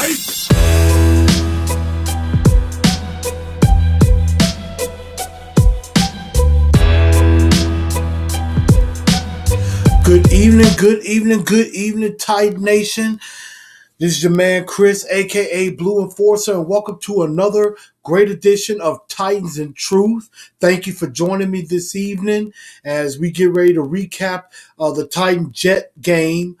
Good evening, Titan Nation. This is your man Chris, aka Blue Enforcer, and welcome to another great edition of Titans in Truth. Thank you for joining me this evening as we get ready to recap the Titan Jet game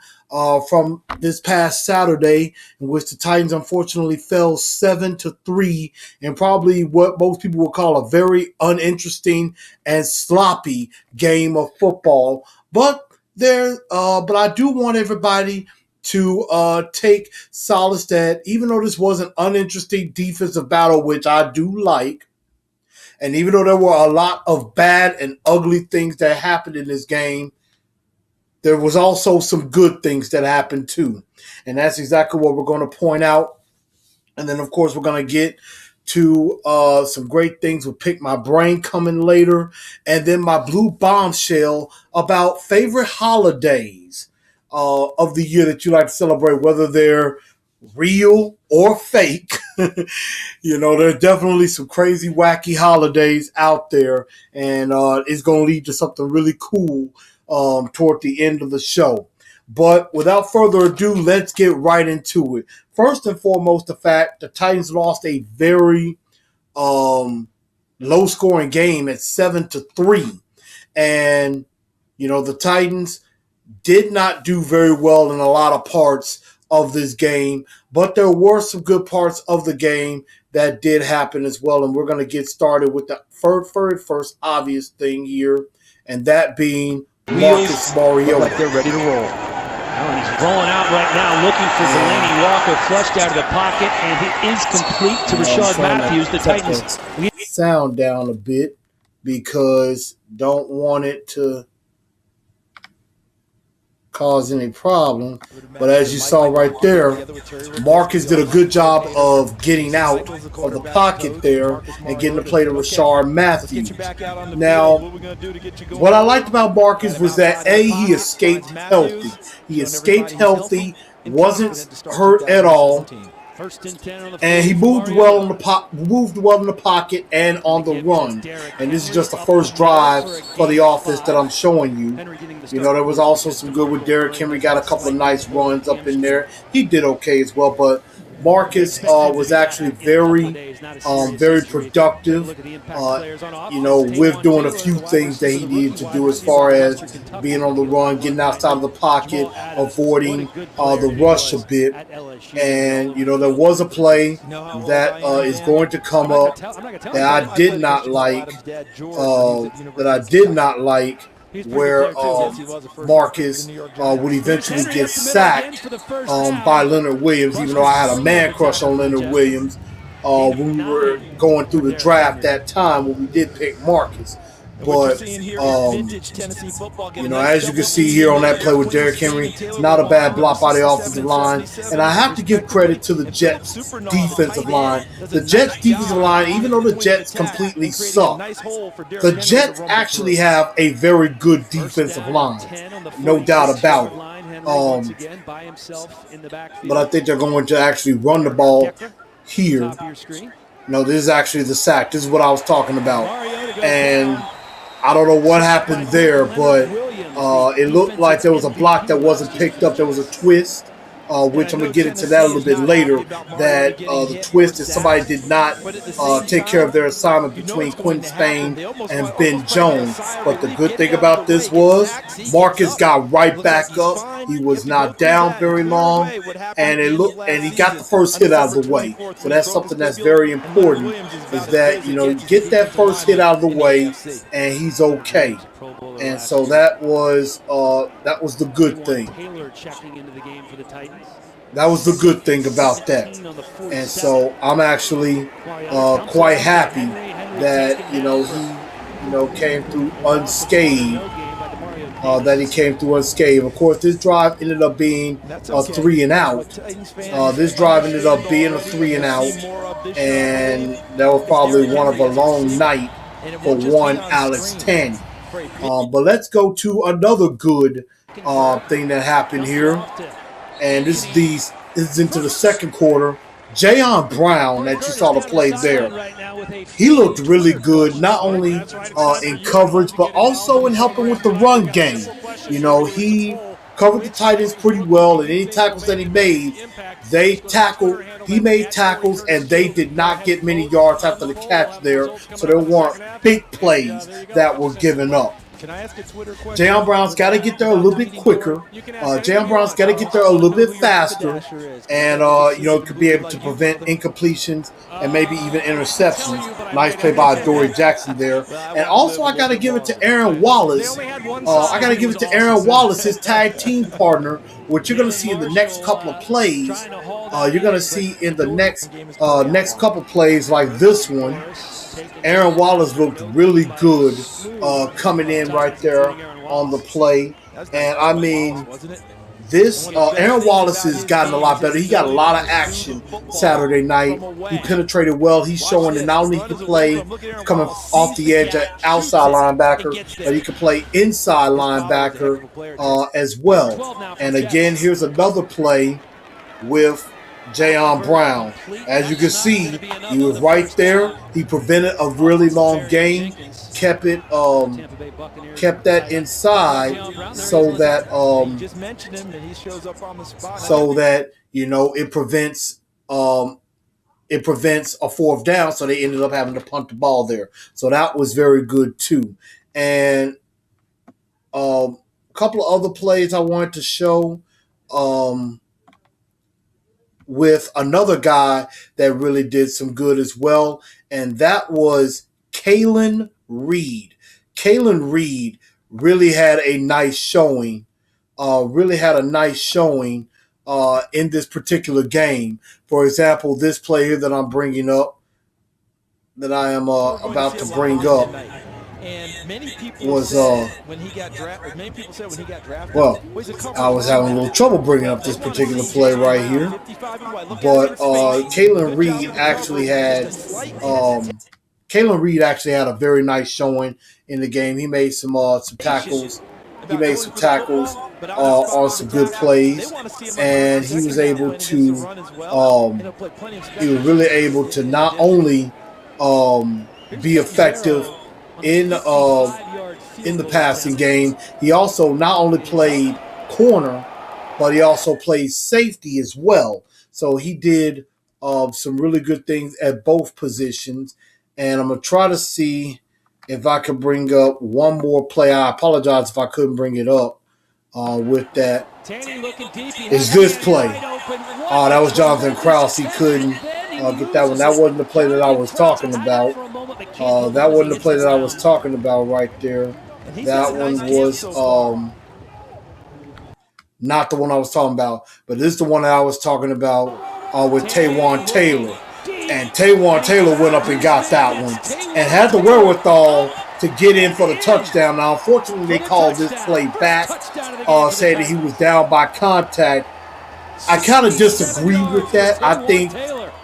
from this past Saturday, in which the Titans unfortunately fell 7-3 in probably what most people would call a very uninteresting and sloppy game of football. But I do want everybody to take solace that even though this was an uninteresting defensive battle, which I do like, and even though there were a lot of bad and ugly things that happened in this game, there was also some good things that happened too. And that's exactly what we're going to point out. And then, of course, we're going to get to some great things with Pick My Brain coming later. And then my Blu Bombshell about favorite holidays of the year that you like to celebrate, whether they're real or fake. You know, there's definitely some crazy, wacky holidays out there. And it's going to lead to something really cool toward the end of the show. But without further ado, let's get right into it. First and foremost, the fact the Titans lost a very low-scoring game at 7-3. And, you know, the Titans did not do very well in a lot of parts of this game. But there were some good parts of the game that did happen as well. And we're going to get started with the first obvious thing here, and that being Marcus Mariota. Like they're ready to roll. Oh, he's rolling out right now, looking for Delaney Walker, flushed out of the pocket, and he is complete to Rashad Matthews. The Titans sound down a bit because don't want it to cause any problem. But as you saw right there, Marcus did a good job of getting out of the pocket there and getting to play to Rashard Matthews. Now, what I liked about Marcus was that he escaped healthy. He escaped healthy, wasn't hurt at all, and he moved well in the pocket and on the run. And this is just the first drive for the offense that I'm showing you. You know, there was also some good with Derrick Henry. Got a couple of nice runs up in there. He did okay as well, but Marcus was actually very productive, you know, with doing a few things that he needed to do as far as being on the run, getting outside of the pocket, avoiding the rush a bit. And, you know, there was a play that is going to come up that I did not like, where Marcus would eventually get sacked by Leonard Williams, even though I had a man crush on Leonard Williams when we were going through the draft that time when we did pick Marcus. But, you know, as you can see here on that play with Derrick Henry, not a bad block by the offensive line. And I have to give credit to the Jets' defensive line. The Jets' defensive line, even though the Jets completely suck, the Jets actually have a very good defensive line, no doubt about it. But I think they're going to actually run the ball here. No, this is actually the sack. This is what I was talking about. And I don't know what happened there, but it looked like there was a block that wasn't picked up. There was a twist, which I'm going to get into that a little bit later, that the twist is somebody did not take care of their assignment between Quentin Spain and Ben Jones. But the good thing about this was Marcus got right back up. He was not down very long, and he got the first hit out of the way. So that's something that's very important, is that, you know, get that first hit out of the way, and he's okay. And so that was the good thing. That was the good thing about that. And so I'm actually quite happy that, you know, he came through unscathed. Of course, this drive ended up being a 3 and out. This drive ended up being a 3 and out, and that was probably one of a long night for one Alex Tanny. But let's go to another good thing that happened here. And this is is into the second quarter. Jayon Brown, that you saw the play there, he looked really good, not only in coverage, but also in helping with the run game. You know, he covered the tight ends pretty well, and any tackles that he made, he made tackles, and they did not get many yards after the catch there, so there weren't big plays that were given up. Jayon Brown's got to get there a little bit quicker. Jayon Brown's got to get there a little bit faster, and could be able to prevent incompletions and maybe even interceptions. Nice play by Dory Jackson there. And also, I got to give it to Aaron Wallace. His tag team partner, which you're going to see in the next couple of plays. You're going to see in the next couple plays like this one. Aaron Wallace looked really good coming in right there on the play. And I mean, Aaron Wallace has gotten a lot better. He got a lot of action Saturday night. He penetrated well. He's showing that not only he can play coming off the edge at outside linebacker, but he can play inside linebacker as well. And again, here's another play with Jayon Brown. As you can see, he was right there. He prevented a really long gain, kept that inside so that it prevents a fourth down, so they ended up having to punt the ball there. So that was very good too. And a couple of other plays I wanted to show. With another guy that really did some good as well, and that was Kalen Reed. Kalen Reed really had a nice showing. In this particular game. For example, this play here that I'm bringing up, that I am about to bring up, and many people said when he got drafted. Well, I was having a little trouble bringing up this particular play right here, but Kalen Reed actually had a very nice showing in the game. He made some tackles. He made some tackles on some good plays, and he was really able to not only be effective in the passing game. He also not only played corner, but he also played safety as well. So he did some really good things at both positions. And I'm going to try to see if I can bring up one more play. I apologize if I couldn't bring it up with that. Is this play? That was Jonathan Krause. He couldn't get that one. That wasn't the play that I was talking about. That wasn't the play that I was talking about right there. That one was not the one I was talking about. But this is the one that I was talking about with Taywan Taylor. And Taywan Taylor went up and got that one and had the wherewithal to get in for the touchdown. Now, unfortunately, they called this play back, saying that he was down by contact. I kind of disagree with that. I think,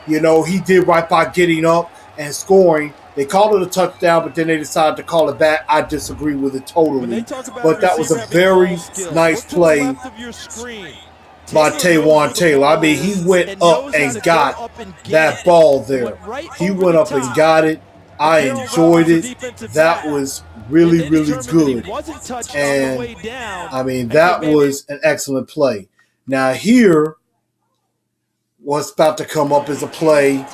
he did right by getting up and scoring. They called it a touchdown, but then they decided to call it back. I disagree with it totally. But that was a very nice play by Taywan Taylor. I mean, he went up and got that ball there. He went up and got it. I enjoyed it. That was really, really good. And, I mean, that was an excellent play. Now, here, what's about to come up is a play.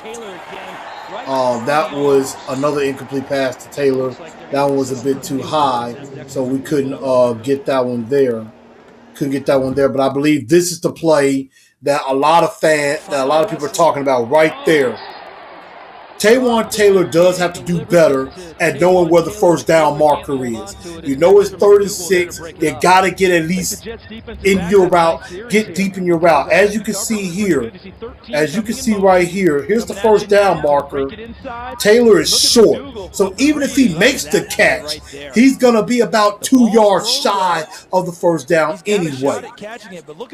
That was another incomplete pass to Taylor. That one was a bit too high, so we couldn't get that one there. But I believe this is the play that a lot of people are talking about right there. Taywan Taylor does have to do better at knowing where the first down marker is. You know it's 3rd and 6. You got to get at least in your route, get deep in your route. As you can see here, right here, here's the first down marker. Taylor is short. So even if he makes the catch, he's going to be about 2 yards shy of the first down anyway.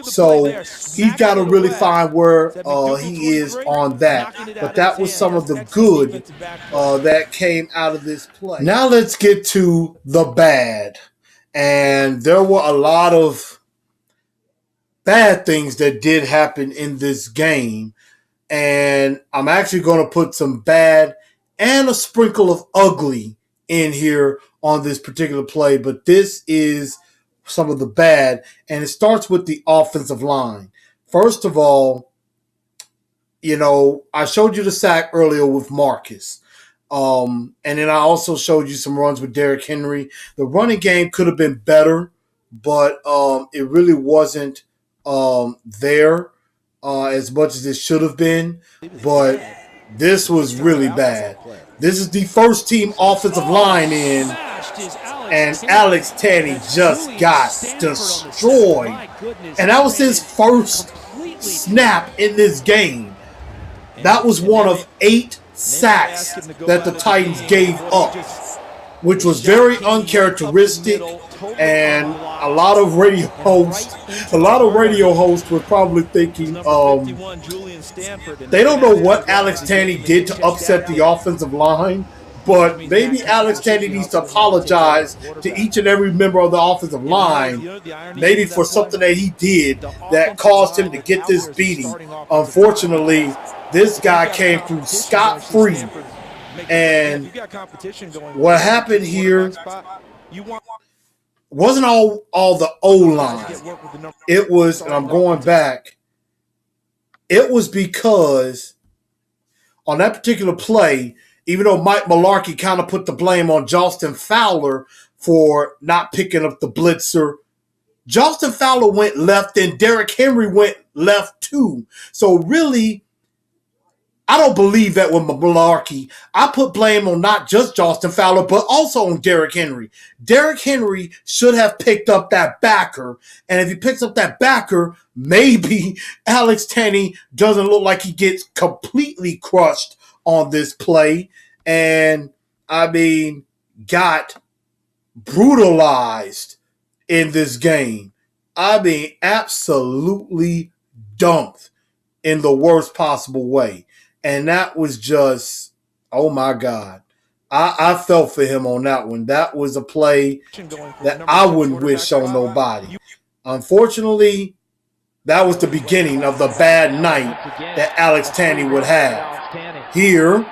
So he's got to really find where he is on that. But that was some of the good that came out of this play. Now let's get to the bad. And there were a lot of bad things that did happen in this game. And I'm actually going to put some bad and a sprinkle of ugly in here on this particular play. But this is some of the bad. And it starts with the offensive line. First of all, I showed you the sack earlier with Marcus. And then I also showed you some runs with Derrick Henry. The running game could have been better, but it really wasn't there as much as it should have been. But this was really bad. This is the first team offensive line in, and Alex Tanney just got destroyed. And that was his first snap in this game. That was one of 8 sacks that the Titans gave up, which was very uncharacteristic. And a lot of radio hosts were probably thinking, they don't know what Alex Tanney did to upset the offensive line, but maybe Alex Tanney needs to apologize to each and every member of the offensive line, maybe for something that he did that caused him to get this beating. Unfortunately, this guy came through scot-free. And what happened here wasn't all the O-line. It was, and I'm going back, it was because on that particular play, even though Mike Mularkey kind of put the blame on Justin Fowler for not picking up the blitzer, Justin Fowler went left and Derrick Henry went left too. So really, I don't believe that with Mularkey. I put blame on not just Justin Fowler, but also on Derrick Henry. Derrick Henry should have picked up that backer. And if he picks up that backer, maybe Alex Tanney doesn't look like he gets completely crushed on this play. And, got brutalized in this game. Absolutely dumped in the worst possible way. And that was just, oh my God. I felt for him on that one. That was a play that I wouldn't wish on nobody. Unfortunately, that was the beginning of the bad night that Alex Tanney would have. Here,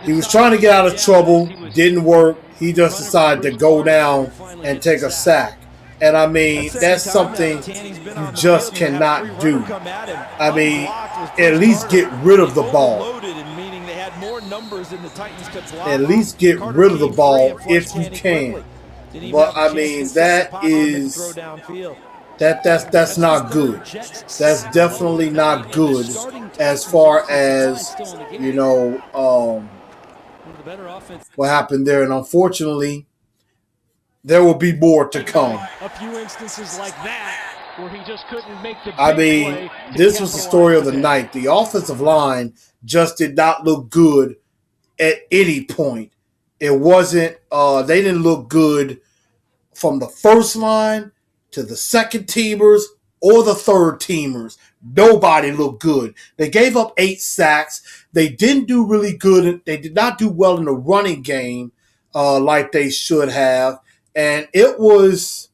he was trying to get out of trouble, didn't work. He just decided to go down and take a sack. And that's something you just cannot do. At least get rid of the ball. At least get rid of the ball if you can. But that's not good. That's definitely not good as far as what happened there. And unfortunately, there will be more to come. A few instances like that where he just couldn't make the play. This was the story of the night. The offensive line just did not look good at any point. It wasn't they didn't look good from the first line to the second teamers or the third teamers. Nobody looked good. They gave up 8 sacks. They didn't do really good. They did not do well in the running game like they should have. And it was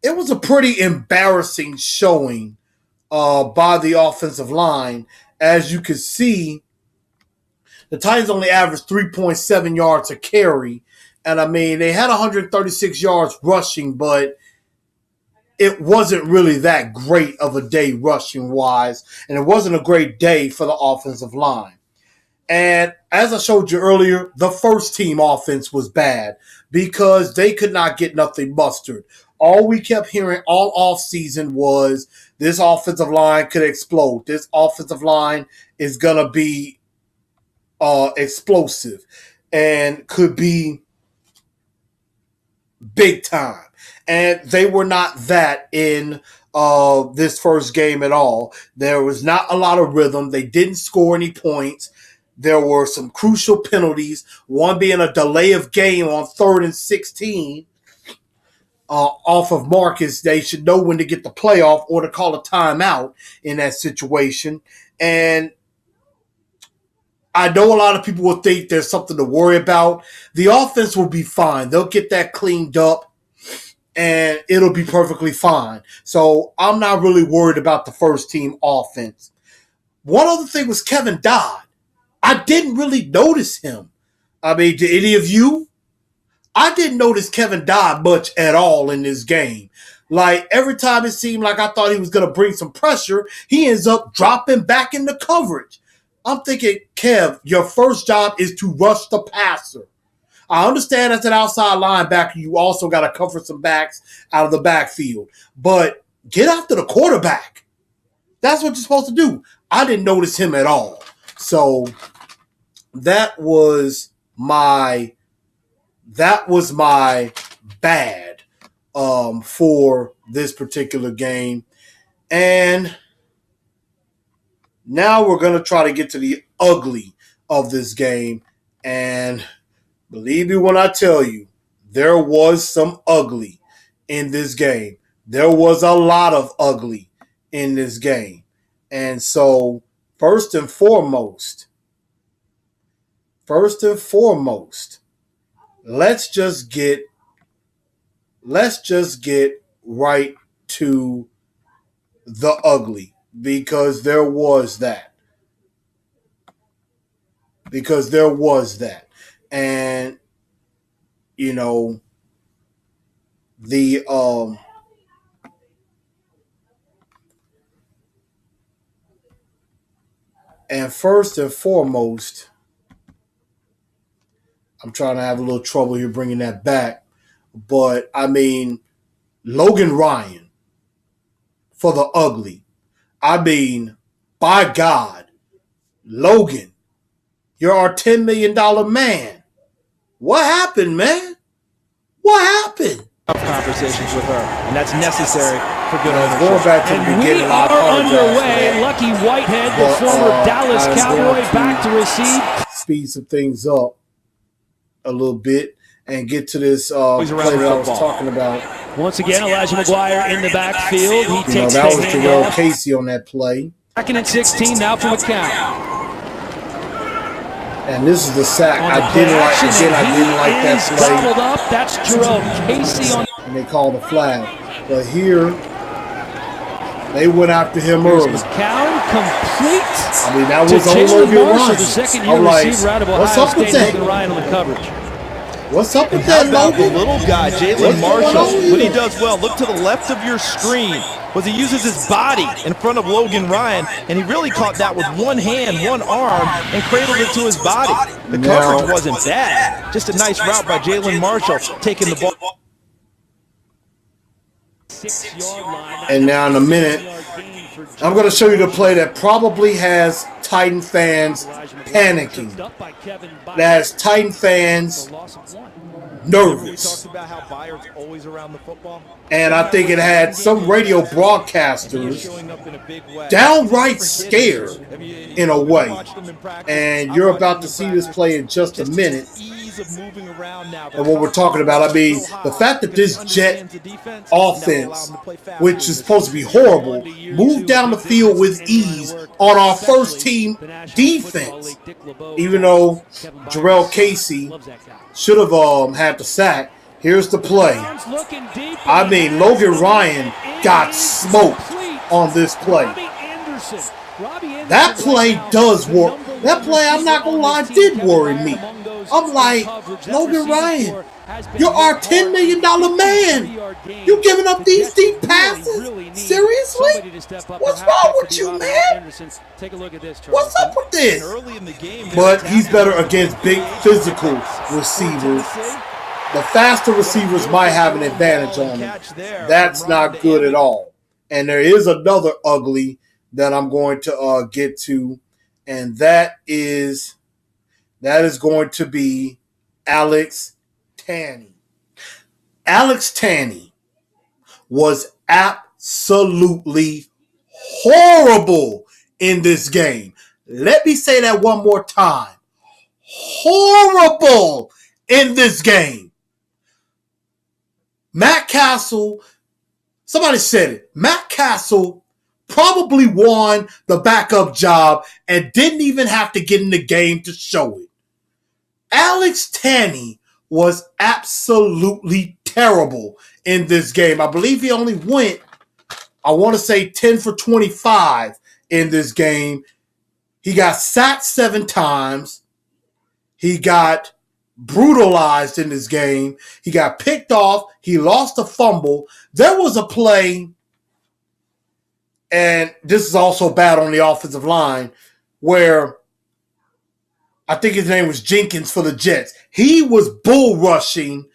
a pretty embarrassing showing by the offensive line. As you can see, the Titans only averaged 3.7 yards a carry. And they had 136 yards rushing, but it wasn't really that great of a day rushing wise. And it wasn't a great day for the offensive line. And as I showed you earlier, the first team offense was bad because they could not get nothing mustered. All we kept hearing all offseason was this offensive line could explode. This offensive line is going to be explosive and could be big time. And they were not that in this first game at all. There was not a lot of rhythm. They didn't score any points. There were some crucial penalties, one being a delay of game on 3rd and 16 off of Marcus. They should know when to get the playoff or to call a timeout in that situation. And I know a lot of people will think there's something to worry about. The offense will be fine. They'll get that cleaned up. and it'll be perfectly fine. So I'm not really worried about the first team offense. One other thing was Kevin Dodd. I didn't really notice him. I mean, did any of you? I didn't notice Kevin Dodd much at all in this game. Like, every time it seemed like I thought he was going to bring some pressure, he ends up dropping back into coverage. I'm thinking, Kev, your first job is to rush the passer. I understand as an outside linebacker, you also got to cover some backs out of the backfield. But get after the quarterback. That's what you're supposed to do. I didn't notice him at all. So that was my bad for this particular game. And now we're going to try to get to the ugly of this game. And believe me when I tell you, there was some ugly in this game. There was a lot of ugly in this game. And so, first and foremost, let's just get right to the ugly, because there was that. And you know, the and first and foremost, I'm trying to have a little trouble here bringing that back, but I mean, Logan Ryan for the ugly. I mean, by God, Logan, you're our $10 million man. What happened, man? What happened? Conversations with her, and that's necessary for good ownership. Going back to the beginning, we are underway. Lucky Whitehead, the former Dallas Cowboy, back to receive. Speed some things up a little bit and get to this play that I was talking about. Once again, Elijah McGuire in the backfield. He takes that was Jarrell handoff. Casey on that play. Second and 16 now from McCown. And this is the sack. I didn't like that play. Up. That's Jarrell Casey on. And they called a flag. But here, they went after him early. McCown complete. I mean, that was on Logan Ryan. The second-year receiver out of Ohio State, Logan Ryan on the coverage. What's up with that, Logan? The little guy, Jalen Marshall, what he does well, look to the left of your screen, was he uses his body in front of Logan Ryan, and he really caught that with one hand, one arm, and cradled it to his body. The coverage wasn't bad. Just a nice route by Jalen Marshall, taking the ball. And now in a minute, I'm going to show you the play that probably has Titan fans panicking. That has Titan fans nervous. And I think it had some radio broadcasters downright scared in a way. And you're about to see this play in just a minute. And what we're talking about, I mean, the fact that this Jet offense, which is supposed to be horrible, moved down the field with ease on our first team defense, even though Jarrell Casey should have had the sack. Here's the play. I mean, Logan Ryan got smoked on this play. That play does work. That play, I'm not going to lie, did worry me. I'm like, Logan Ryan, you're our $10 million man. You giving up these deep passes? Seriously? What's wrong with you, man? What's up with this? But he's better against big physical receivers. The faster receivers might have an advantage on him. That's not good at all. And there is another ugly that I'm going to get to, and that is going to be Alex Tanney. Alex Tanney was absolutely horrible in this game. Let me say that one more time. Horrible in this game. Matt Castle, somebody said it. Matt Castle probably won the backup job and didn't even have to get in the game to show it. Alex Tanney was absolutely terrible in this game. I believe he only went, I want to say 10 for 25 in this game. He got sacked 7 times. He got brutalized in this game. He got picked off. He lost a fumble. There was a play, and this is also bad on the offensive line, where I think his name was Jenkins for the Jets. He was bull rushing.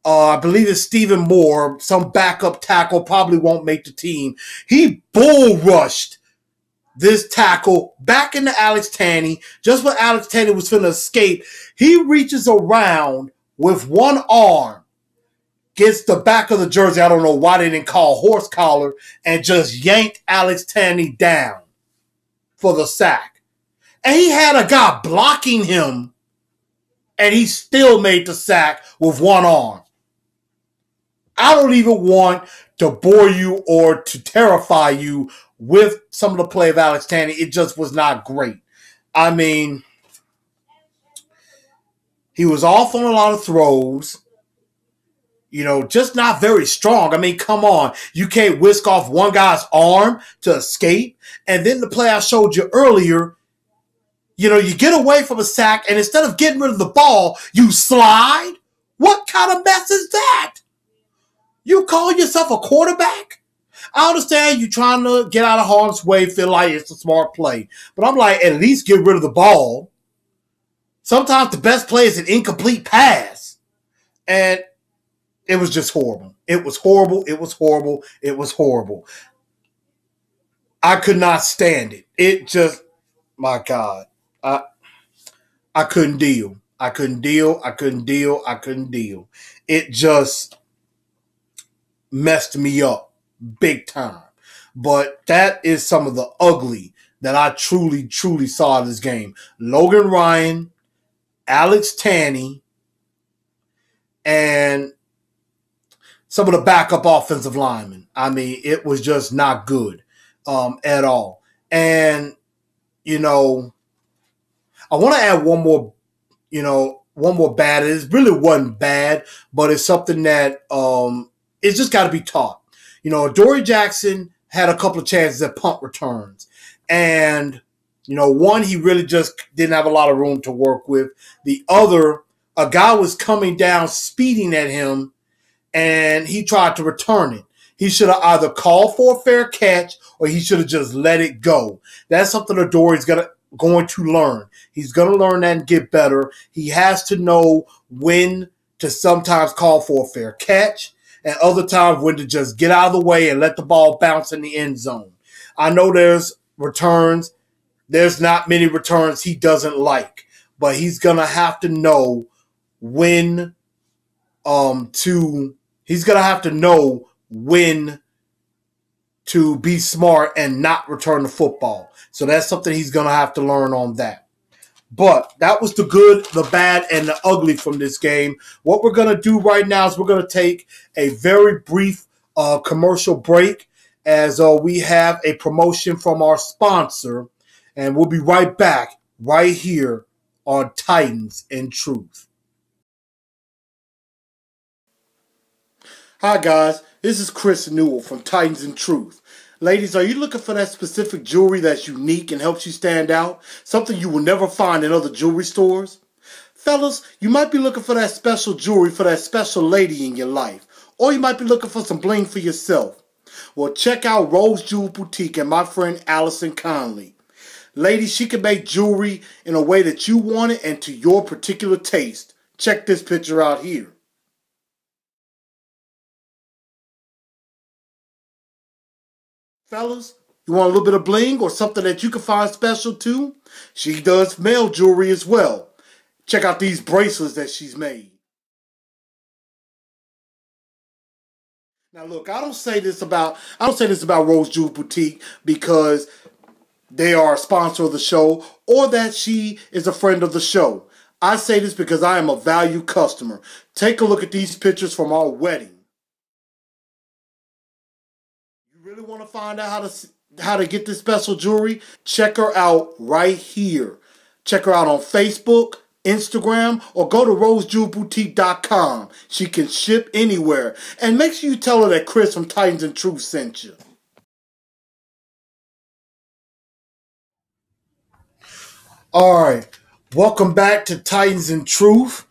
I believe it's Stephen Moore, some backup tackle, probably won't make the team. He bull rushed this tackle back into Alex Tanney. Just when Alex Tanney was finna escape, he reaches around with one arm, gets the back of the jersey. I don't know why they didn't call horse collar, and just yanked Alex Tanney down for the sack. And he had a guy blocking him, and he still made the sack with one arm. I don't even want to bore you or to terrify you with some of the play of Alex Tanney. It just was not great. I mean, he was off on a lot of throws. You know, just not very strong. I mean, come on. You can't whisk off one guy's arm to escape. And then the play I showed you earlier, you know, you get away from a sack, and instead of getting rid of the ball, you slide? What kind of mess is that? You call yourself a quarterback? I understand you trying to get out of harm's way, feel like it's a smart play. But I'm like, at least get rid of the ball. Sometimes the best play is an incomplete pass. And it was just horrible. It was horrible. It was horrible. It was horrible. I could not stand it. It just, my God. I couldn't deal. I couldn't deal. I couldn't deal. I couldn't deal. It just messed me up big time. But that is some of the ugly that I truly, truly saw in this game. Logan Ryan, Alex Tanney, and some of the backup offensive linemen. I mean, it was just not good at all. And, you know, I want to add one more bad. It really wasn't bad, but it's something that it's just got to be taught. You know, Dory Jackson had a couple of chances at punt returns. And, you know, one, he really just didn't have a lot of room to work with. The other, a guy was coming down speeding at him, and he tried to return it. He should have either called for a fair catch or he should have just let it go. That's something Dory's going to learn. He's going to learn that and get better. He has to know when to sometimes call for a fair catch and other times when to just get out of the way and let the ball bounce in the end zone. I know there's returns. There's not many returns he doesn't like, but he's going to have to know when to be smart and not return the football. So that's something he's going to have to learn on that. But that was the good, the bad, and the ugly from this game. What we're going to do right now is we're going to take a very brief commercial break as we have a promotion from our sponsor. And we'll be right back right here on Titans and Truth. Hi guys, this is Chris Newell from Titans and Truth. Ladies, are you looking for that specific jewelry that's unique and helps you stand out? Something you will never find in other jewelry stores? Fellas, you might be looking for that special jewelry for that special lady in your life. Or you might be looking for some bling for yourself. Well, check out Rose Jewel Boutique and my friend Allison Conley. Ladies, she can make jewelry in a way that you want it and to your particular taste. Check this picture out here. Fellas, you want a little bit of bling or something that you can find special too? She does male jewelry as well. Check out these bracelets that she's made. Now look, I don't say this about Rose Jewel Boutique because they are a sponsor of the show or that she is a friend of the show. I say this because I am a valued customer. Take a look at these pictures from our wedding. Really want to find out how to get this special jewelry? Check her out right here. Check her out on Facebook, Instagram, or go to rosejewelboutique.com. She can ship anywhere. And make sure you tell her that Chris from Titans and Truth sent you. All right. Welcome back to Titans and Truth.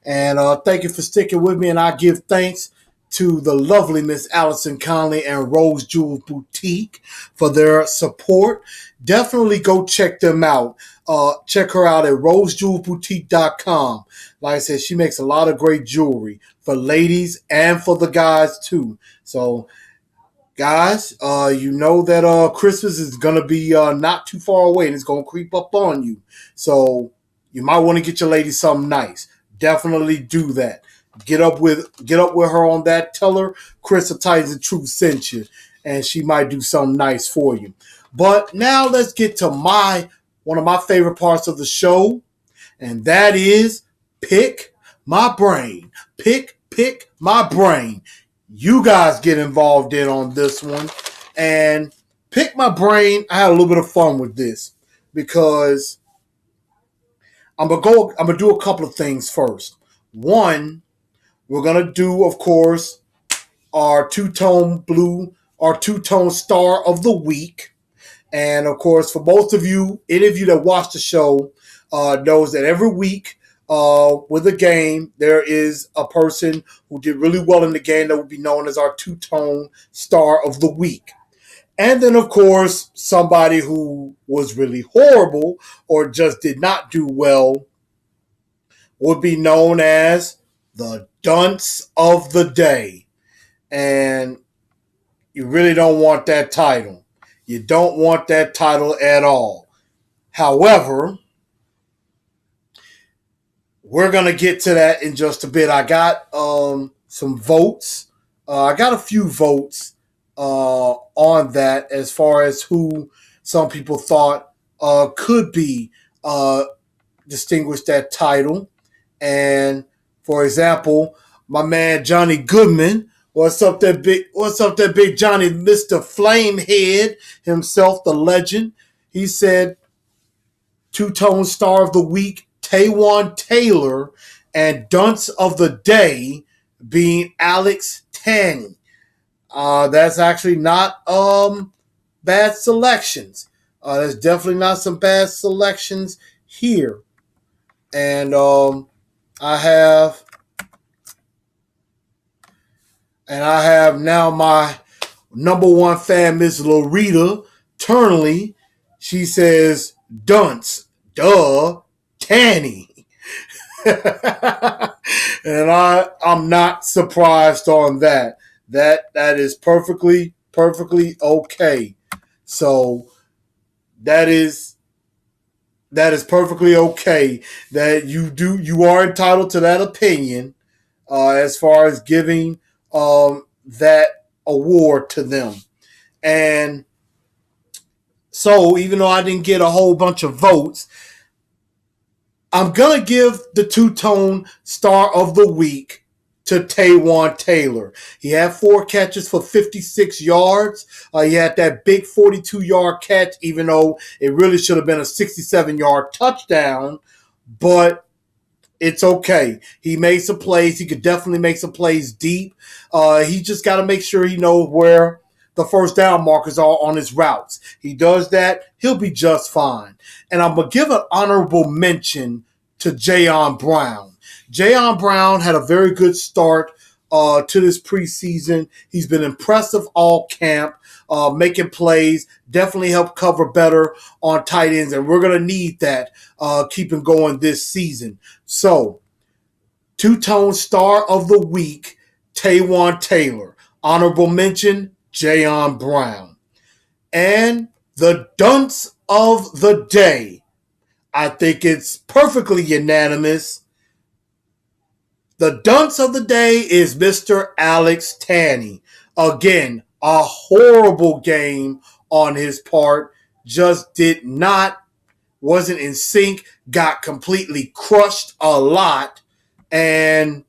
And thank you for sticking with me. And I give thanks to the lovely Miss Allison Conley and Rose Jewel Boutique for their support. Definitely go check them out. Check her out at rosejewelboutique.com. Like I said, she makes a lot of great jewelry for ladies and for the guys too. So, guys, you know that Christmas is going to be not too far away and it's going to creep up on you. So you might want to get your lady something nice. Definitely do that. Get up with her on that. Tell her Chris of Titans and Truth sent you, and she might do something nice for you. But now let's get to one of my favorite parts of the show, and that is Pick My Brain. Pick my brain. You guys get involved in on this one. And Pick My Brain, I had a little bit of fun with this because I'm gonna do a couple of things first. One, we're gonna do, of course, our two-tone star of the week. And of course, for most of you, any of you that watch the show knows that every week with a game, there is a person who did really well in the game that will be known as our two-tone star of the week. And then, of course, somebody who was really horrible or just did not do well would be known as the dunce of the day. And you really don't want that title. You don't want that title at all. However, we're going to get to that in just a bit. I got some votes. I got a few votes on that as far as who some people thought could be distinguished that title. And for example, my man Johnny Goodman, what's up that big Johnny, Mr. Flamehead himself, the legend. He said two-tone star of the week, Taywan Taylor, and dunce of the day being Alex Tanny. That's actually not bad selections. There's definitely not some bad selections here. And I have now my number one fan, Miss Loretta Turnley. She says, dunce, duh, Tanny. And I'm not surprised on that. That is perfectly okay. So that is perfectly okay that you are entitled to that opinion as far as giving that award to them. And so even though I didn't get a whole bunch of votes, I'm going to give the two-tone star of the week to Taywan Taylor. He had 4 catches for 56 yards. He had that big 42-yard catch, even though it really should have been a 67-yard touchdown. But it's okay. He made some plays. He could definitely make some plays deep. He just got to make sure he knows where the first down markers are on his routes. He does that, he'll be just fine. And I'm going to give an honorable mention to Jayon Brown. Jayon Brown had a very good start to this preseason. He's been impressive all camp, making plays, definitely helped cover better on tight ends, and we're going to need that keeping going this season. So, two-tone star of the week, Taywan Taylor. Honorable mention, Jayon Brown. And the dunce of the day, I think it's perfectly unanimous. The dunce of the day is Mr. Alex Tanny. Again, a horrible game on his part. Just wasn't in sync, got completely crushed a lot, and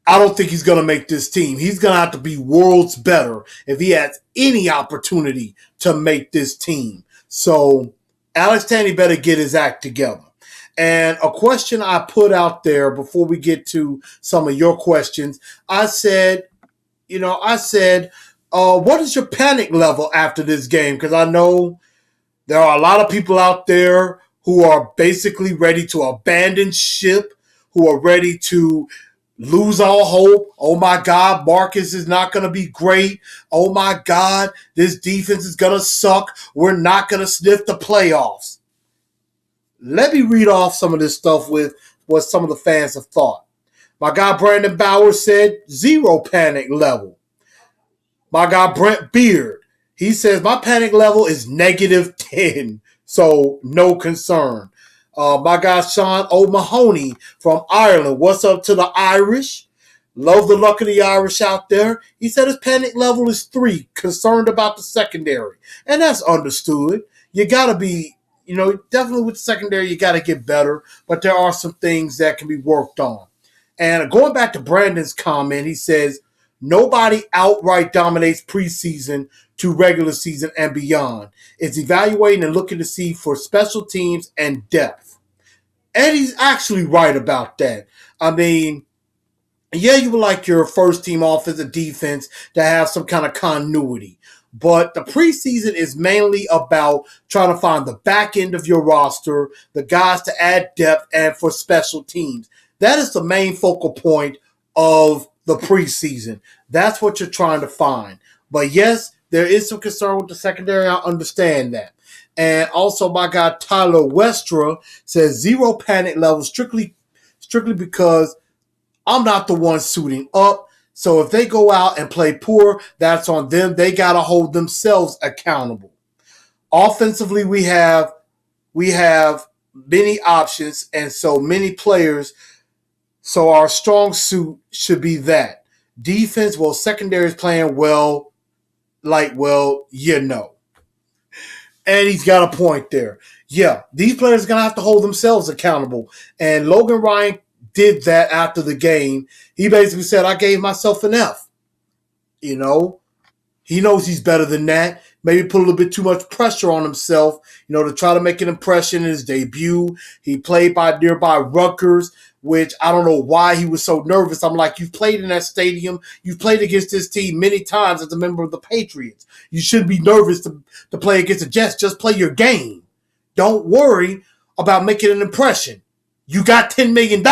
I don't think he's going to make this team. He's going to have to be worlds better if he has any opportunity to make this team. So Alex Tanny better get his act together. And a question I put out there before we get to some of your questions, I said, what is your panic level after this game? Because I know there are a lot of people out there who are basically ready to abandon ship, who are ready to lose all hope. Oh my God, Marcus is not going to be great. Oh my God, this defense is going to suck. We're not going to sniff the playoffs. Let me read off some of this stuff with what some of the fans have thought. My guy Brandon Bauer said 0 panic level. My guy Brent Beard, he says my panic level is -10, so no concern. My guy Sean O'Mahony from Ireland, what's up to the Irish? Love the luck of the Irish out there. He said his panic level is 3, concerned about the secondary. And that's understood. You got to be, definitely with the secondary, you got to get better. But there are some things that can be worked on. And going back to Brandon's comment, he says, nobody outright dominates preseason to regular season and beyond. It's evaluating and looking to see for special teams and depth. And he's actually right about that. I mean, yeah, you would like your first team offensive defense to have some kind of continuity. But the preseason is mainly about trying to find the back end of your roster, the guys to add depth, and for special teams. That is the main focal point of the preseason. That's what you're trying to find. But yes, there is some concern with the secondary. I understand that. And also my guy Tyler Westra says 0 panic level strictly because I'm not the one suiting up. So if they go out and play poor, that's on them. They got to hold themselves accountable. Offensively, we have many options and so many players. So our strong suit should be that. Defense, well, secondary is playing well, And he's got a point there. Yeah, these players are going to have to hold themselves accountable. And Logan Ryan did that after the game. He basically said, I gave myself an F. He knows he's better than that. Maybe put a little bit too much pressure on himself, to try to make an impression in his debut. He played by nearby Rutgers, which I don't know why he was so nervous. I'm like, you've played in that stadium. You've played against this team many times as a member of the Patriots. You shouldn't be nervous to play against the Jets. Just play your game. Don't worry about making an impression. You got $10 million.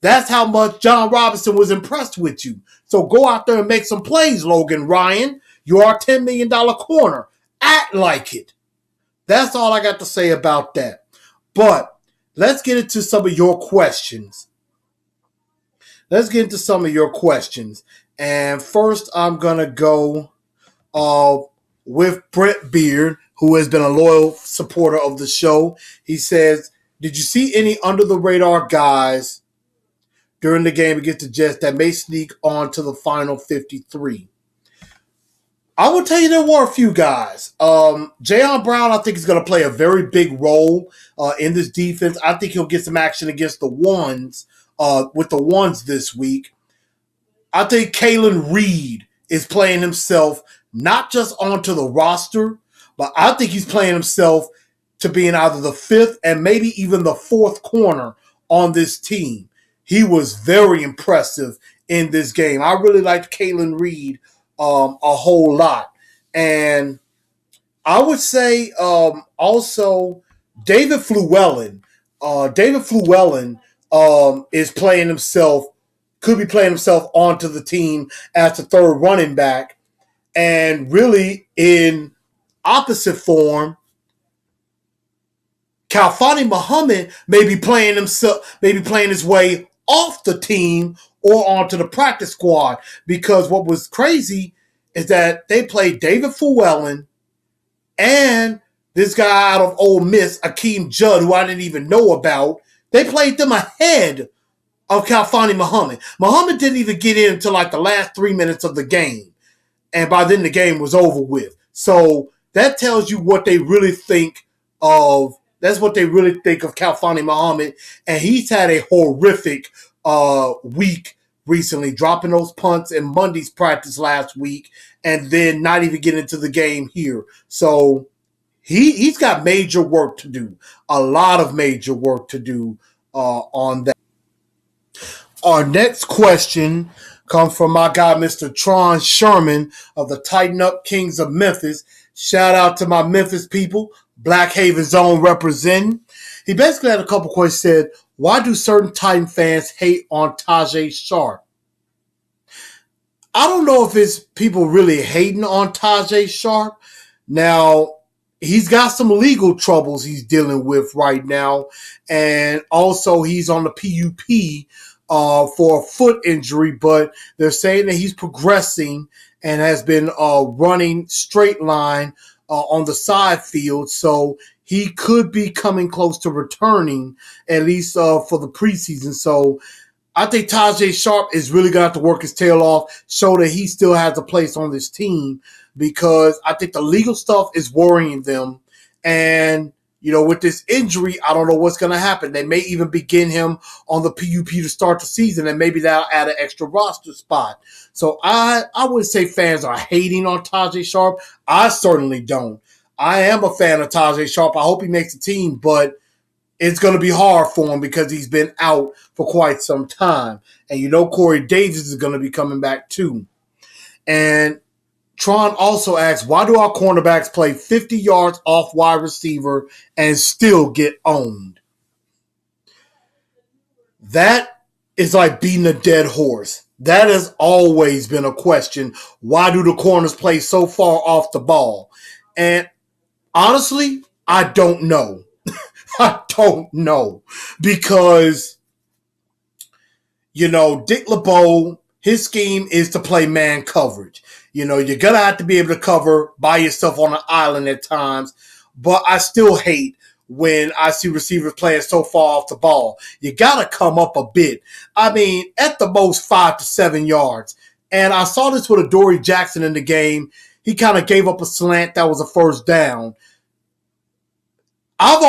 That's how much John Robinson was impressed with you. So go out there and make some plays, Logan Ryan. You are a $10 million corner. Act like it. That's all I got to say about that. But let's get into some of your questions. And first, I'm going to go with Brent Beard, who has been a loyal supporter of the show. He says, did you see any under-the-radar guys during the game against the Jets that may sneak on to the final 53? I will tell you there were a few guys. Jayon Brown, I think, is going to play a very big role in this defense. I think he'll get some action against the ones with the ones this week. I think Kalen Reed is playing himself not just onto the roster, but I think he's playing himself to being either the 5th and maybe even the 4th corner on this team. He was very impressive in this game. I really liked Kalen Reed a whole lot. And I would say also David Fluellen. Is playing himself, could be playing himself onto the team as the 3rd running back. And really in opposite form, Khalfani Muhammad may be playing his way off the team or onto the practice squad, because what was crazy is that they played David Fluellen and this guy out of Ole Miss, Akeem Judd, who I didn't even know about. They played them ahead of Khalfani Muhammad. Muhammad didn't even get in until like the last 3 minutes of the game, and by then the game was over with. So that tells you what they really think of. That's what they really think of Khalfani Muhammad, and he's had a horrific week recently, dropping those punts in Monday's practice last week, and then not even getting into the game here. So he's got major work to do, a lot of major work to do on that. Our next question comes from my guy, Mr. Tron Sherman of the Tighten Up Kings of Memphis. Shout out to my Memphis people, Black Haven Zone representing. He basically had a couple questions. Said, why do certain Titan fans hate on Tajay Sharp? I don't know if it's people really hating on Tajay Sharp. Now, he's got some legal troubles he's dealing with right now. And also he's on the PUP for a foot injury, but they're saying that he's progressing and has been running straight line on the side field. So he could be coming close to returning, at least for the preseason. So I think Tajay Sharp is really going to have to work his tail off, show that he still has a place on this team, because I think the legal stuff is worrying them. And, you know, with this injury, I don't know what's going to happen. They may even begin him on the PUP to start the season, and maybe that'll add an extra roster spot. So I wouldn't say fans are hating on Tajay Sharp. I certainly don't. I am a fan of Tajay Sharp. I hope he makes the team, but it's going to be hard for him because he's been out for quite some time. And you know Corey Davis is going to be coming back too. And Tron also asks, why do our cornerbacks play 50 yards off wide receiver and still get owned? That is like beating a dead horse. That has always been a question. Why do the corners play so far off the ball? And honestly, I don't know. I don't know. Because, you know, Dick LeBeau, his scheme is to play man coverage. You know, you're going to have to be able to cover by yourself on an island at times. But I still hate when I see receivers playing so far off the ball. You got to come up a bit. I mean, at the most 5 to 7 yards. And I saw this with Adoree Jackson in the game. He kind of gave up a slant that was a first down. I was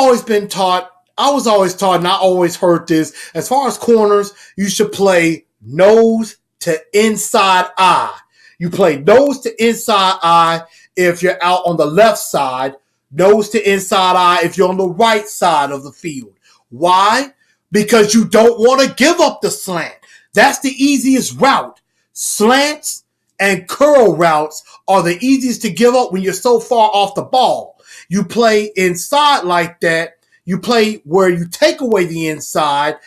always taught, and I always heard this, as far as corners, you should play nose to inside eye. You play nose to inside eye if you're out on the left side, nose to inside eye if you're on the right side of the field. Why? Because you don't want to give up the slant. That's the easiest route. Slants and curl routes are the easiest to give up when you're so far off the ball. You play inside like that. You play where you take away the inside.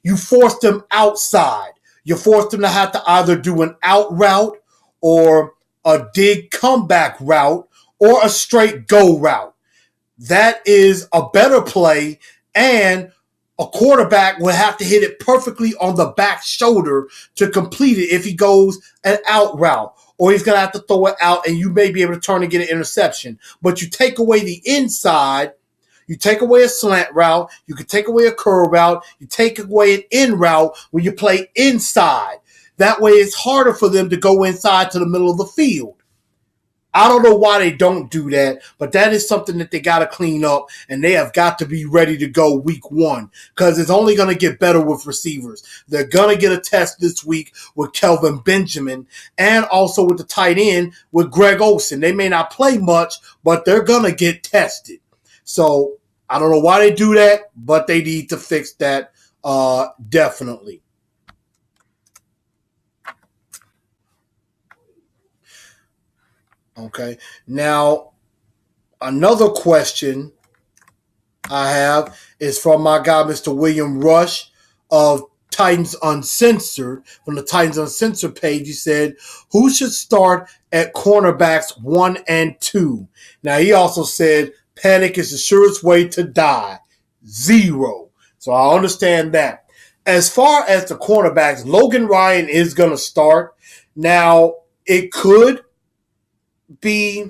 You force them outside. You force them to have to either do an out route or a dig comeback route or a straight go route. That is a better play, and a quarterback will have to hit it perfectly on the back shoulder to complete it if he goes an out route, or he's going to have to throw it out and you may be able to turn and get an interception. But you take away the inside, you take away a slant route, you can take away a curl route, you take away an in route when you play inside. That way it's harder for them to go inside to the middle of the field. I don't know why they don't do that, but that is something that they got to clean up, and they have got to be ready to go week 1 because it's only going to get better with receivers. They're going to get a test this week with Kelvin Benjamin and also with the tight end with Greg Olsen. They may not play much, but they're going to get tested. So I don't know why they do that, but they need to fix that definitely. Okay. Now, another question I have is from my guy, Mr. William Rush of Titans Uncensored. From the Titans Uncensored page, he said, who should start at cornerbacks 1 and 2? Now, he also said, panic is the surest way to die. 0. So I understand that. As far as the cornerbacks, Logan Ryan is going to start. Now, it could be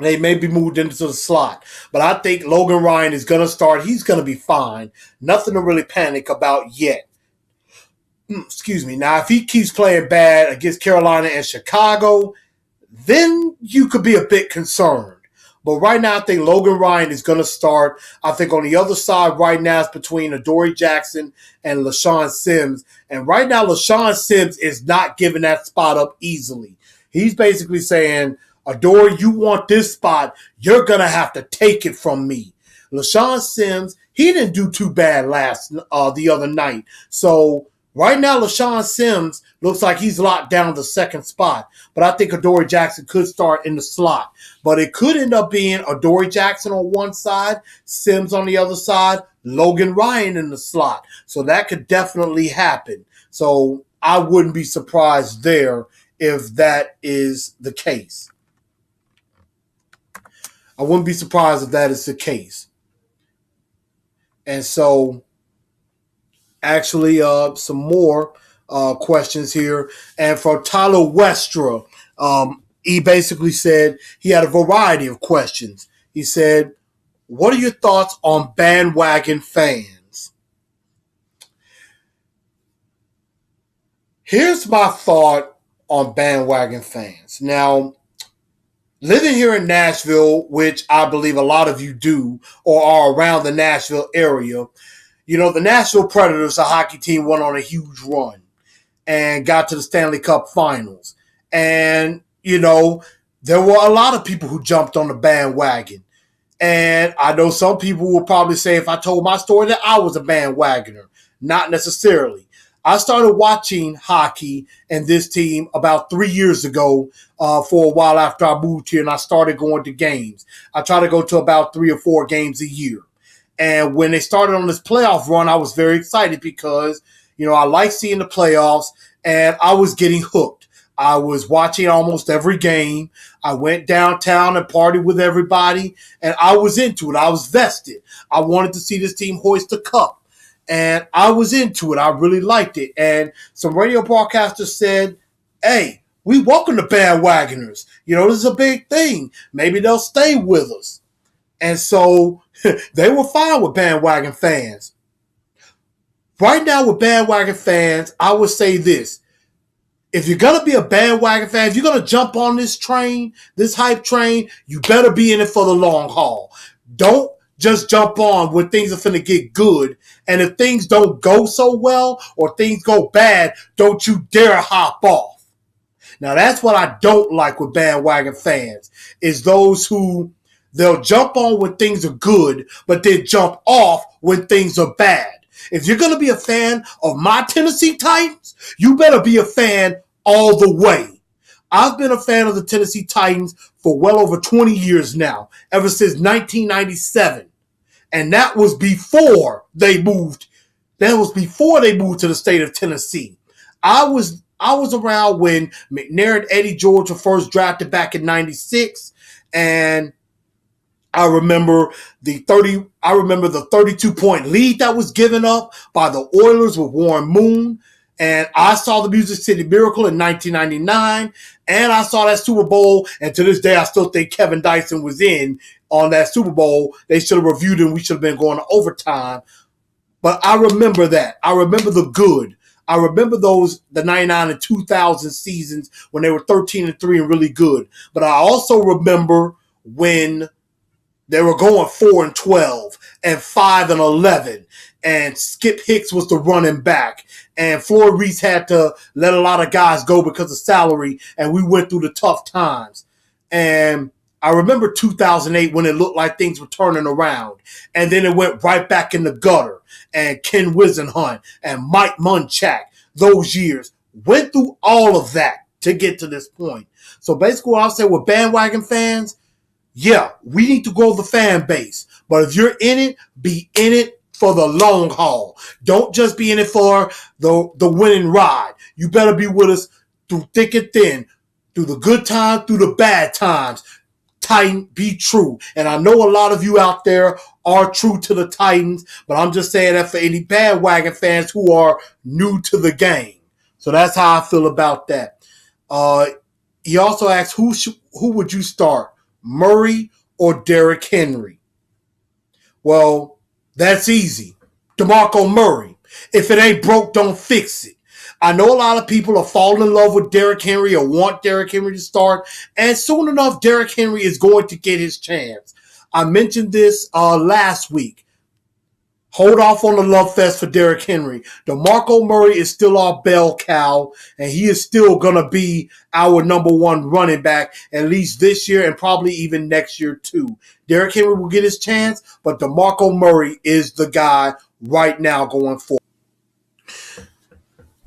they may be moved into the slot, but I think Logan Ryan is going to start. He's going to be fine. Nothing to really panic about yet. Excuse me. Now, if he keeps playing bad against Carolina and Chicago, then you could be a bit concerned. But right now, I think Logan Ryan is going to start. I think on the other side right now it's between Adoree Jackson and LaShawn Sims. And right now, LaShawn Sims is not giving that spot up easily. He's basically saying, Adoree', you want this spot, you're going to have to take it from me. LaShawn Sims, he didn't do too bad the other night. So right now, LaShawn Sims looks like he's locked down the second spot. But I think Adoree' Jackson could start in the slot. But it could end up being Adoree' Jackson on one side, Sims on the other side, Logan Ryan in the slot. So that could definitely happen. So I wouldn't be surprised there if that is the case. I wouldn't be surprised if that is the case. And so, actually, some more questions here. And for Tyler Westra, he basically said he had a variety of questions. He said, what are your thoughts on bandwagon fans? Here's my thought on bandwagon fans. Now, living here in Nashville, which I believe a lot of you do or are around the Nashville area, you know, the Nashville Predators, a hockey team, went on a huge run and got to the Stanley Cup Finals. And, you know, there were a lot of people who jumped on the bandwagon. And I know some people will probably say if I told my story that I was a bandwagoner. Not necessarily. I started watching hockey and this team about 3 years ago for a while after I moved here, and I started going to games. I try to go to about 3 or 4 games a year. And when they started on this playoff run, I was very excited because, you know, I like seeing the playoffs, and I was getting hooked. I was watching almost every game. I went downtown and partied with everybody, and I was into it. I was vested. I wanted to see this team hoist a cup. And I was into it. I really liked it. And some radio broadcasters said, hey, we welcome the bandwagoners. You know, this is a big thing. Maybe they'll stay with us. And so they were fine with bandwagon fans. Right now with bandwagon fans, I would say this. If you're going to be a bandwagon fan, if you're going to jump on this train, this hype train, you better be in it for the long haul. Don't just jump on when things are finna get good. And if things don't go so well or things go bad, don't you dare hop off. Now, that's what I don't like with bandwagon fans, is those who they'll jump on when things are good, but then jump off when things are bad. If you're going to be a fan of my Tennessee Titans, you better be a fan all the way. I've been a fan of the Tennessee Titans for well over 20 years now, ever since 1997. And that was before they moved. That was before they moved to the state of Tennessee. I was around when McNair and Eddie George were first drafted back in 96. And I remember the 32-point lead that was given up by the Oilers with Warren Moon. And I saw the Music City Miracle in 1999. And I saw that Super Bowl. And to this day, I still think Kevin Dyson was in on that Super Bowl. They should have reviewed it and we should have been going to overtime. But I remember that. I remember the good. I remember the 99 and 2000 seasons when they were 13-3 and really good. But I also remember when they were going 4-12 and 5-11. And Skip Hicks was the running back. And Floyd Reese had to let a lot of guys go because of salary. And we went through the tough times. And I remember 2008 when it looked like things were turning around. And then it went right back in the gutter. And Ken Wisenhunt and Mike Munchak, those years, went through all of that to get to this point. So basically what I'll say with bandwagon fans, yeah, we need to grow the fan base. But if you're in it, be in it for the long haul. Don't just be in it for the winning ride. You better be with us through thick and thin, through the good times, through the bad times. Titan, be true. And I know a lot of you out there are true to the Titans, but I'm just saying that for any bandwagon fans who are new to the game. So that's how I feel about that. He also asked, who would you start, Murray or Derrick Henry? Well, that's easy. DeMarco Murray. If it ain't broke, don't fix it. I know a lot of people are falling in love with Derrick Henry or want Derrick Henry to start, and soon enough, Derrick Henry is going to get his chance. I mentioned this last week. Hold off on the love fest for Derrick Henry. DeMarco Murray is still our bell cow, and he is still going to be our number one running back, at least this year and probably even next year too. Derrick Henry will get his chance, but DeMarco Murray is the guy right now going forward.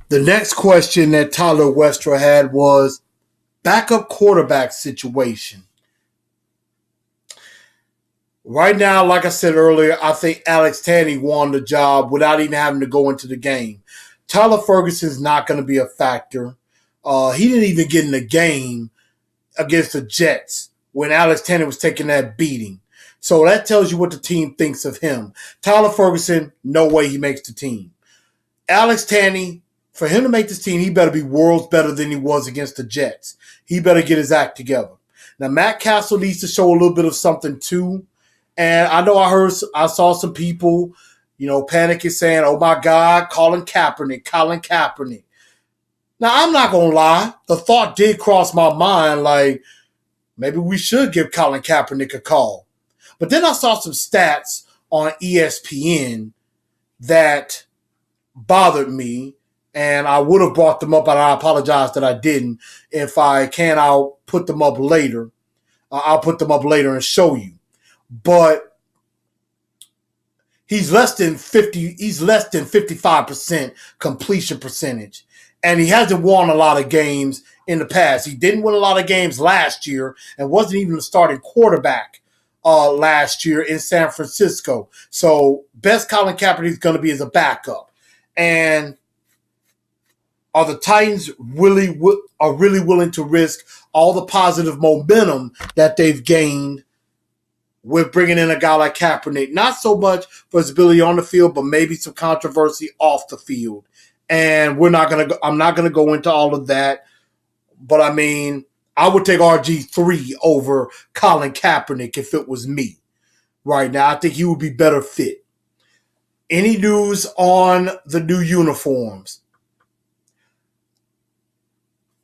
The next question that Tyler Westra had was backup quarterback situation. Right now, like I said earlier, I think Alex Tanney won the job without even having to go into the game. Tyler Ferguson's not going to be a factor. He didn't even get in the game against the Jets when Alex Tanney was taking that beating. So that tells you what the team thinks of him. Tyler Ferguson, no way he makes the team. Alex Tanney, for him to make this team, he better be worlds better than he was against the Jets. He better get his act together. Now, Matt Castle needs to show a little bit of something too. And I know I saw some people, panicking saying, oh my God, Colin Kaepernick. Now, I'm not going to lie. The thought did cross my mind, like, maybe we should give Colin Kaepernick a call. But then I saw some stats on ESPN that bothered me, and I would have brought them up, but I apologize that I didn't. If I can, I'll put them up later. I'll put them up later and show you. But he's less than 55% completion percentage. And he hasn't won a lot of games in the past. He didn't win a lot of games last year and wasn't even the starting quarterback last year in San Francisco. So best Colin Kaepernick is going to be as a backup. And are the Titans really willing to risk all the positive momentum that they've gained with bringing in a guy like Kaepernick? Not so much for his ability on the field, but maybe some controversy off the field. And I'm not gonna go into all of that. But I mean, I would take RG3 over Colin Kaepernick if it was me right now. I think he would be better fit. Any news on the new uniforms?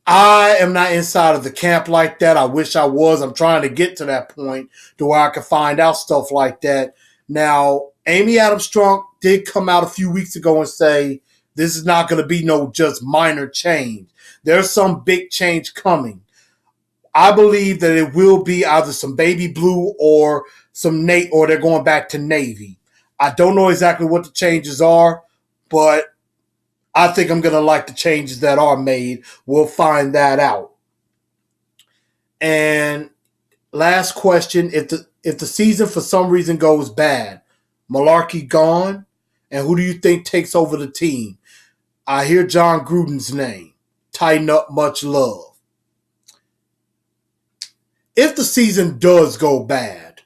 I am not inside of the camp like that. I wish I was. I'm trying to get to that point to where I can find out stuff like that. Now, Amy Adams-Strunk did come out a few weeks ago and say this is not going to be no just minor change. There's some big change coming. I believe that it will be either some baby blue or or they're going back to navy. I don't know exactly what the changes are, but I think I'm going to like the changes that are made. We'll find that out. And last question, if the season for some reason goes bad, Mularkey gone, and who do you think takes over the team? I hear John Gruden's name. Tighten up, much love. If the season does go bad,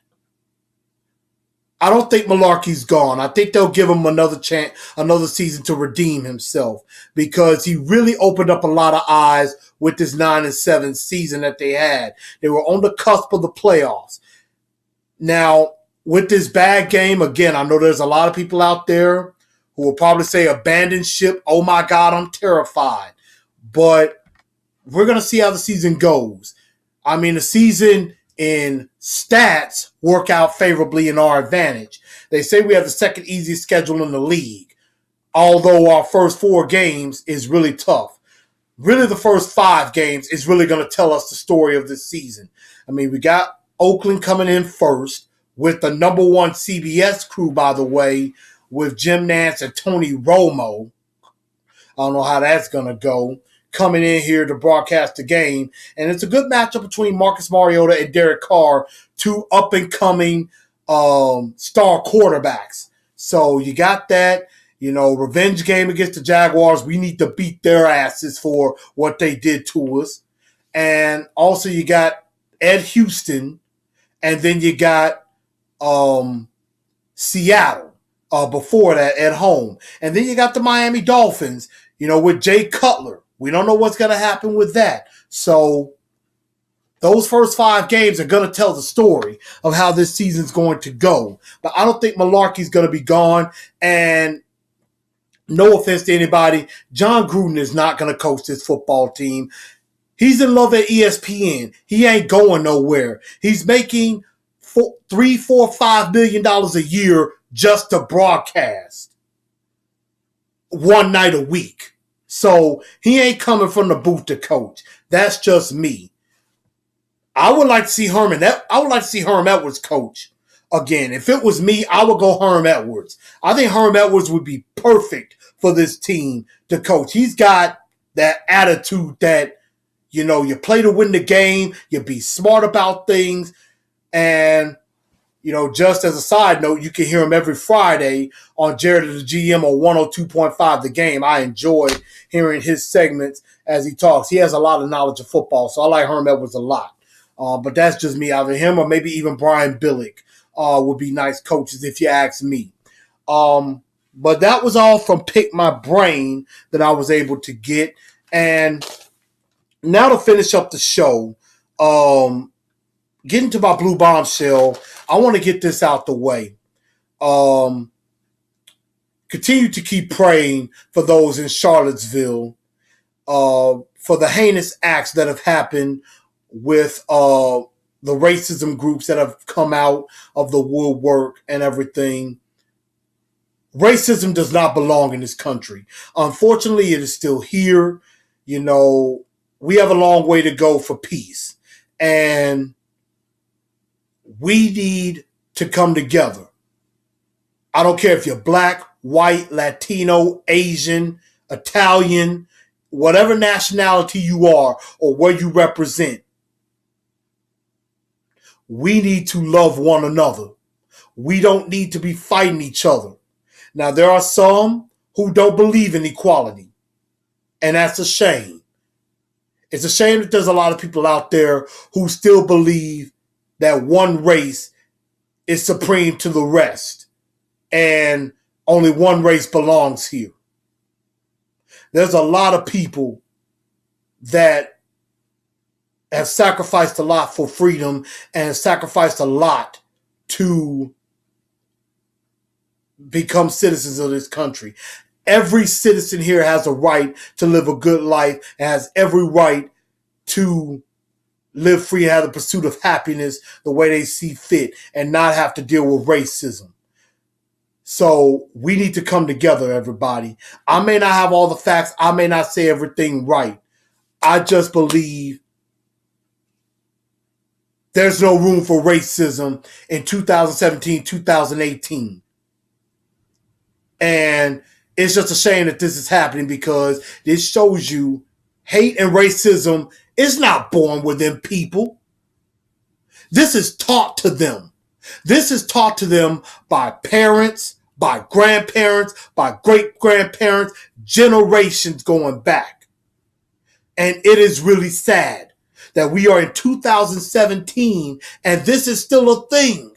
I don't think Mularkey's gone. I think they'll give him another chance, another season to redeem himself, because he really opened up a lot of eyes with this 9-7 season that they had. They were on the cusp of the playoffs. Now, with this bad game, again, I know there's a lot of people out there who will probably say abandon ship. Oh my God, I'm terrified. But we're going to see how the season goes. I mean, the season in stats work out favorably in our advantage. They say we have the second easiest schedule in the league, although our first 4 games is really tough. Really, the first 5 games is really going to tell us the story of this season. I mean, we got Oakland coming in first with the number 1 CBS crew, by the way, with Jim Nantz and Tony Romo. I don't know how that's going to go, coming in here to broadcast the game. And it's a good matchup between Marcus Mariota and Derek Carr, 2 up-and-coming star quarterbacks. So you got that, revenge game against the Jaguars. We need to beat their asses for what they did to us. And also you got Ed Houston, and then you got Seattle before that at home. And then you got the Miami Dolphins, with Jay Cutler. We don't know what's going to happen with that. So those first 5 games are going to tell the story of how this season's going to go. But I don't think Mularkey's going to be gone. And no offense to anybody, John Gruden is not going to coach this football team. He's in love at ESPN. He ain't going nowhere. He's making $3, $4, $5 million a year just to broadcast one night a week. So he ain't coming from the booth to coach. That's just me. I would like to see Herm Edwards coach again. If it was me, I would go Herm Edwards. I think Herm Edwards would be perfect for this team to coach. He's got that attitude that, you play to win the game, you be smart about things, and, just as a side note, you can hear him every Friday on Jared the GM on 102.5 The Game. I enjoy hearing his segments as he talks. He has a lot of knowledge of football, so I like Herm Edwards a lot. But that's just me. Either him or maybe even Brian Billick would be nice coaches if you ask me. But that was all from Pick My Brain that I was able to get. And now to finish up the show, getting to my Blu Bombshell, I want to get this out the way. Continue to keep praying for those in Charlottesville, for the heinous acts that have happened with the racism groups that have come out of the woodwork and everything. Racism does not belong in this country. Unfortunately, it is still here. We have a long way to go for peace. And we need to come together. I don't care if you're black, white, Latino, Asian, Italian, whatever nationality you are or where you represent. We need to love one another. We don't need to be fighting each other. Now, there are some who don't believe in equality, and that's a shame. It's a shame that there's a lot of people out there who still believe that one race is supreme to the rest, and only one race belongs here. There's a lot of people that have sacrificed a lot for freedom and have sacrificed a lot to become citizens of this country. Every citizen here has a right to live a good life and has every right to live free and have the pursuit of happiness the way they see fit and not have to deal with racism. So we need to come together, everybody. I may not have all the facts. I may not say everything right. I just believe there's no room for racism in 2017, 2018. And it's just a shame that this is happening because this shows you hate and racism is not born within people. This is taught to them. This is taught to them by parents, by grandparents, by great-grandparents, generations going back. And it is really sad that we are in 2017 and this is still a thing.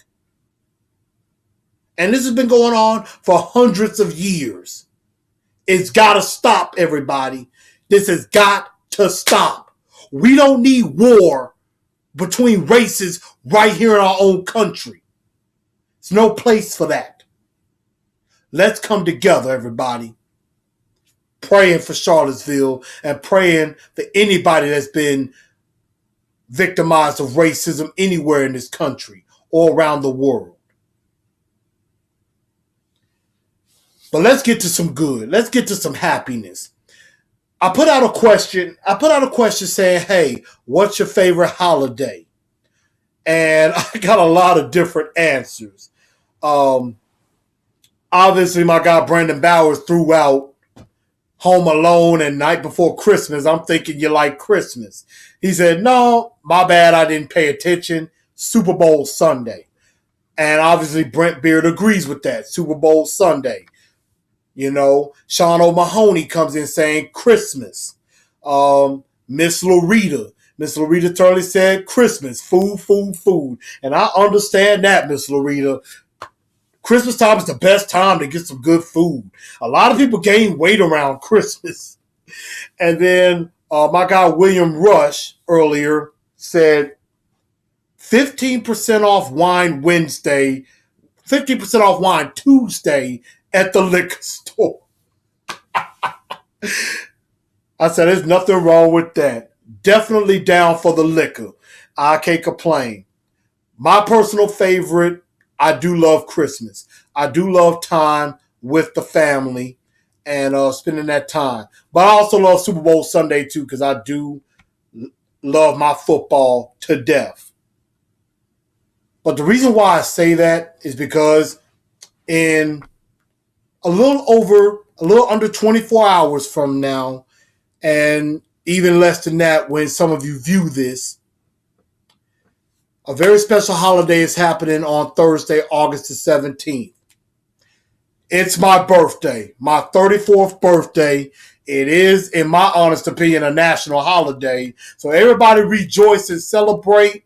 And this has been going on for hundreds of years. It's got to stop, everybody. This has got to stop. We don't need war between races right here in our own country. There's no place for that. Let's come together, everybody. Praying for Charlottesville and praying for anybody that's been victimized of racism anywhere in this country or around the world. But let's get to some good. Let's get to some happiness. I put out a question saying, hey, what's your favorite holiday? And I got a lot of different answers. Obviously, my guy Brandon Bowers threw out Home Alone and Night Before Christmas. I'm thinking you like Christmas. He said, no, my bad, I didn't pay attention. Super Bowl Sunday. And obviously, Brent Beard agrees with that. Super Bowl Sunday. Sean O'Mahony comes in saying Christmas. Miss Loretta totally said Christmas. Food. And I understand that, Miss Loretta. Christmas time is the best time to get some good food. A lot of people gain weight around Christmas. And then my guy William Rush earlier said 15% off wine Wednesday, 50% off wine Tuesday at the liquor store. I said, there's nothing wrong with that. Definitely down for the liquor. I can't complain. my personal favorite, I do love Christmas. I do love time with the family and spending that time. But I also love Super Bowl Sunday too, because I do love my football to death. But the reason why I say that is because in a little under 24 hours from now, and even less than that when some of you view this, a very special holiday is happening on Thursday, August the 17th. It's my birthday, my 34th birthday. It is, in my honest opinion, a national holiday. So everybody rejoice and celebrate.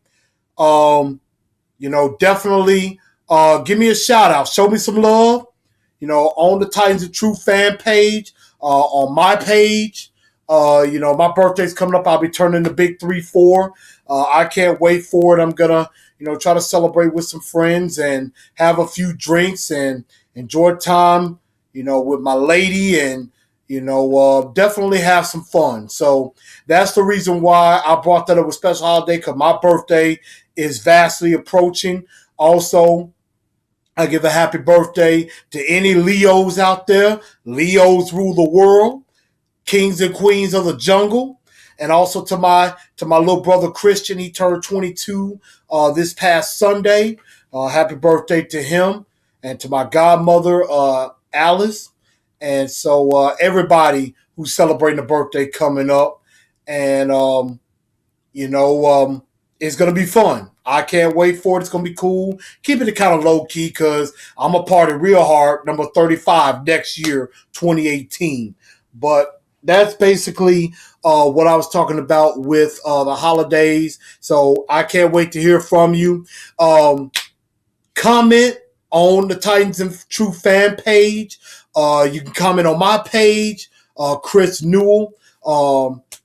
Definitely give me a shout out. Show me some love. On the Titans of Truth fan page, on my page. My birthday's coming up. I'll be turning the big 3-4. I can't wait for it. I'm gonna, try to celebrate with some friends and have a few drinks and enjoy time, with my lady and, definitely have some fun. So that's the reason why I brought that up with special holiday, because my birthday is vastly approaching. Also, I give a happy birthday to any Leos out there. Leos rule the world. Kings and queens of the jungle. And also to my little brother Christian. He turned 22 this past Sunday. Happy birthday to him. And to my godmother, Alice. And so everybody who's celebrating a birthday coming up. And, it's going to be fun. I can't wait for it. It's going to be cool. Keeping it kind of low-key because I'm going to party real hard, number 35 next year, 2018. But that's basically what I was talking about with the holidays. So I can't wait to hear from you. Comment on the Titans and Truth fan page. You can comment on my page, Chris Newell.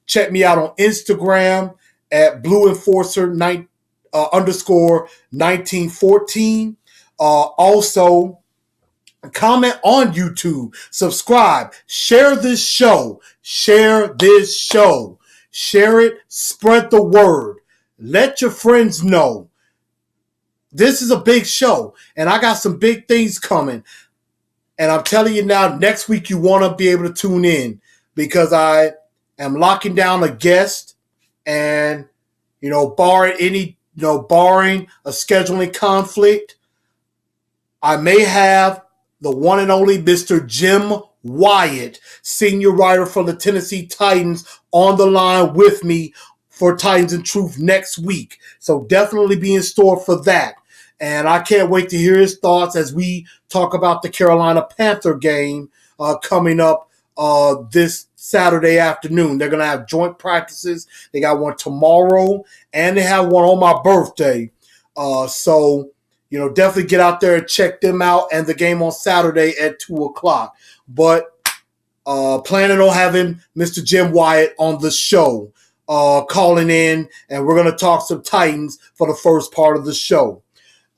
Check me out on Instagram at Blue Enforcer _ 1914. Also, comment on YouTube, subscribe, share this show, share it, spread the word, let your friends know. This is a big show, and I got some big things coming. And I'm telling you now, next week you want to be able to tune in because I am locking down a guest, and barring a scheduling conflict, I may have the one and only Mr. Jim Wyatt, senior writer for the Tennessee Titans, on the line with me for Titans and Truth next week. So definitely be in store for that. And I can't wait to hear his thoughts as we talk about the Carolina Panther game coming up this Saturday afternoon. They're going to have joint practices. They got one tomorrow, and they have one on my birthday. So definitely get out there and check them out, and the game on Saturday at 2 o'clock. But planning on having Mr. Jim Wyatt on the show, calling in, and we're going to talk some Titans for the first part of the show.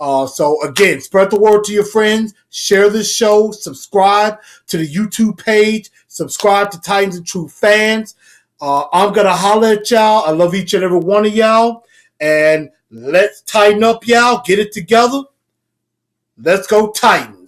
So again, spread the word to your friends, share this show, subscribe to the YouTube page, subscribe to Titans and Truth fans. I'm going to holler at y'all. I love each and every one of y'all. And let's tighten up, y'all. Get it together. Let's go Titans.